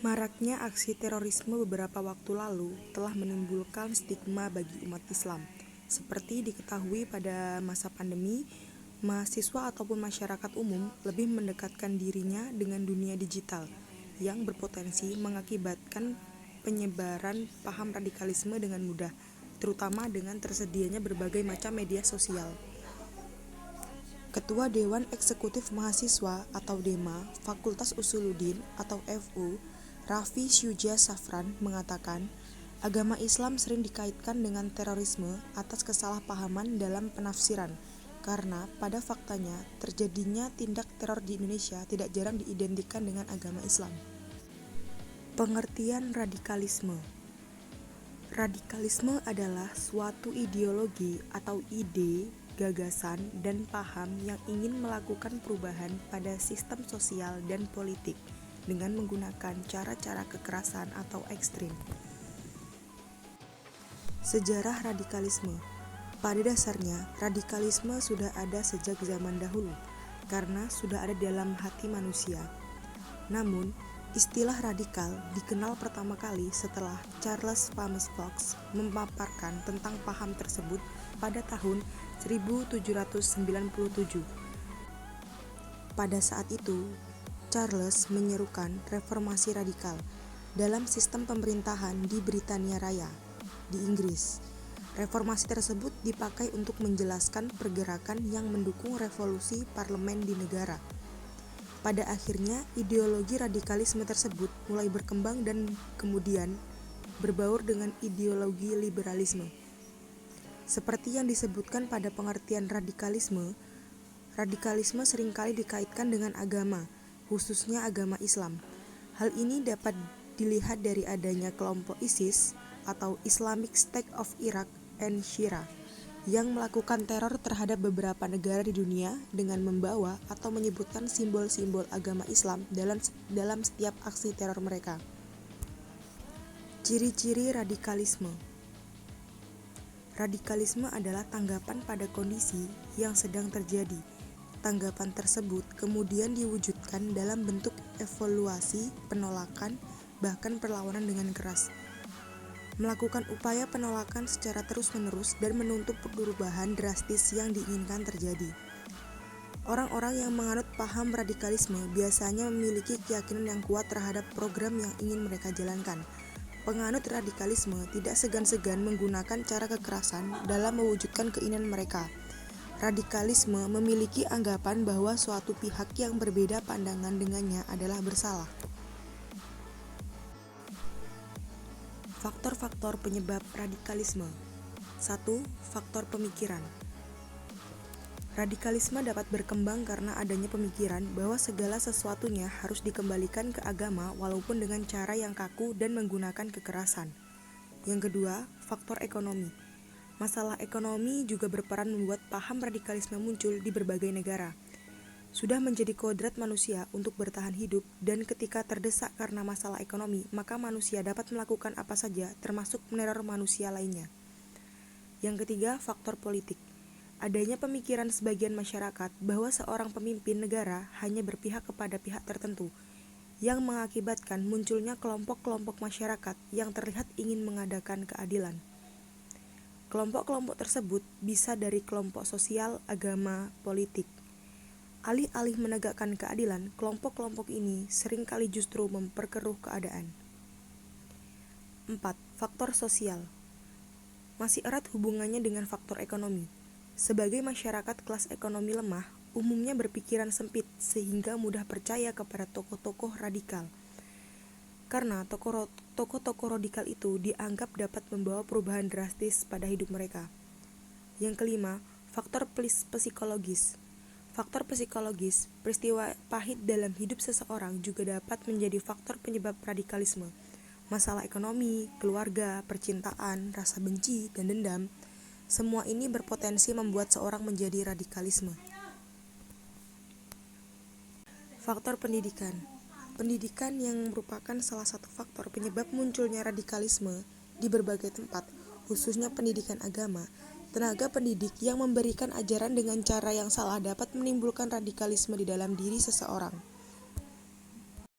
Maraknya aksi terorisme beberapa waktu lalu telah menimbulkan stigma bagi umat Islam. Seperti diketahui pada masa pandemi, mahasiswa ataupun masyarakat umum lebih mendekatkan dirinya dengan dunia digital yang berpotensi mengakibatkan penyebaran paham radikalisme dengan mudah, terutama dengan tersedianya berbagai macam media sosial. Ketua Dewan Eksekutif Mahasiswa atau DEMA Fakultas Usuluddin atau FU, Raffi Syuja Safran mengatakan, agama Islam sering dikaitkan dengan terorisme atas kesalahpahaman dalam penafsiran, karena pada faktanya terjadinya tindak teror di Indonesia tidak jarang diidentikan dengan agama Islam. Pengertian radikalisme. Radikalisme adalah suatu ideologi atau ide, gagasan, dan paham yang ingin melakukan perubahan pada sistem sosial dan politik dengan menggunakan cara-cara kekerasan atau ekstrim. Sejarah radikalisme. Pada dasarnya, radikalisme sudah ada sejak zaman dahulu, karena sudah ada dalam hati manusia. Namun, istilah radikal dikenal pertama kali setelah Charles Thomas Fox memaparkan tentang paham tersebut pada tahun 1797. Pada saat itu, Charles menyerukan reformasi radikal dalam sistem pemerintahan di Britania Raya, di Inggris. Reformasi tersebut dipakai untuk menjelaskan pergerakan yang mendukung revolusi parlemen di negara. Pada akhirnya, ideologi radikalisme tersebut mulai berkembang dan kemudian berbaur dengan ideologi liberalisme. Seperti yang disebutkan pada pengertian radikalisme seringkali dikaitkan dengan agama, khususnya agama Islam. Hal ini dapat dilihat dari adanya kelompok ISIS atau Islamic State of Iraq and Syria yang melakukan teror terhadap beberapa negara di dunia dengan membawa atau menyebutkan simbol-simbol agama Islam dalam setiap aksi teror mereka. Ciri-ciri radikalisme. Radikalisme adalah tanggapan pada kondisi yang sedang terjadi. Tanggapan tersebut kemudian diwujudkan dalam bentuk evaluasi, penolakan, bahkan perlawanan dengan keras. Melakukan upaya penolakan secara terus-menerus dan menuntut perubahan drastis yang diinginkan terjadi. Orang-orang yang menganut paham radikalisme biasanya memiliki keyakinan yang kuat terhadap program yang ingin mereka jalankan. Penganut radikalisme tidak segan-segan menggunakan cara kekerasan dalam mewujudkan keinginan mereka. Radikalisme memiliki anggapan bahwa suatu pihak yang berbeda pandangan dengannya adalah bersalah. Faktor-faktor penyebab radikalisme. 1. Faktor pemikiran. Radikalisme dapat berkembang karena adanya pemikiran bahwa segala sesuatunya harus dikembalikan ke agama walaupun dengan cara yang kaku dan menggunakan kekerasan. Yang kedua, faktor ekonomi. Masalah ekonomi juga berperan membuat paham radikalisme muncul di berbagai negara. Sudah menjadi kodrat manusia untuk bertahan hidup, dan ketika terdesak karena masalah ekonomi, maka manusia dapat melakukan apa saja termasuk meneror manusia lainnya. Yang ketiga, faktor politik. Adanya pemikiran sebagian masyarakat bahwa seorang pemimpin negara hanya berpihak kepada pihak tertentu, yang mengakibatkan munculnya kelompok-kelompok masyarakat yang terlihat ingin mengadakan keadilan. Kelompok-kelompok tersebut bisa dari kelompok sosial, agama, politik. Alih-alih menegakkan keadilan, kelompok-kelompok ini seringkali justru memperkeruh keadaan. 4. Faktor sosial. Masih erat hubungannya dengan faktor ekonomi. Sebagai masyarakat kelas ekonomi lemah, umumnya berpikiran sempit sehingga mudah percaya kepada tokoh-tokoh radikal. Karena tokoh-tokoh radikal itu dianggap dapat membawa perubahan drastis pada hidup mereka. Yang kelima, faktor psikologis. Faktor psikologis, peristiwa pahit dalam hidup seseorang juga dapat menjadi faktor penyebab radikalisme. Masalah ekonomi, keluarga, percintaan, rasa benci, dan dendam, semua ini berpotensi membuat seorang menjadi radikalisme. Faktor pendidikan. Pendidikan yang merupakan salah satu faktor penyebab munculnya radikalisme di berbagai tempat, khususnya pendidikan agama. Tenaga pendidik yang memberikan ajaran dengan cara yang salah dapat menimbulkan radikalisme di dalam diri seseorang.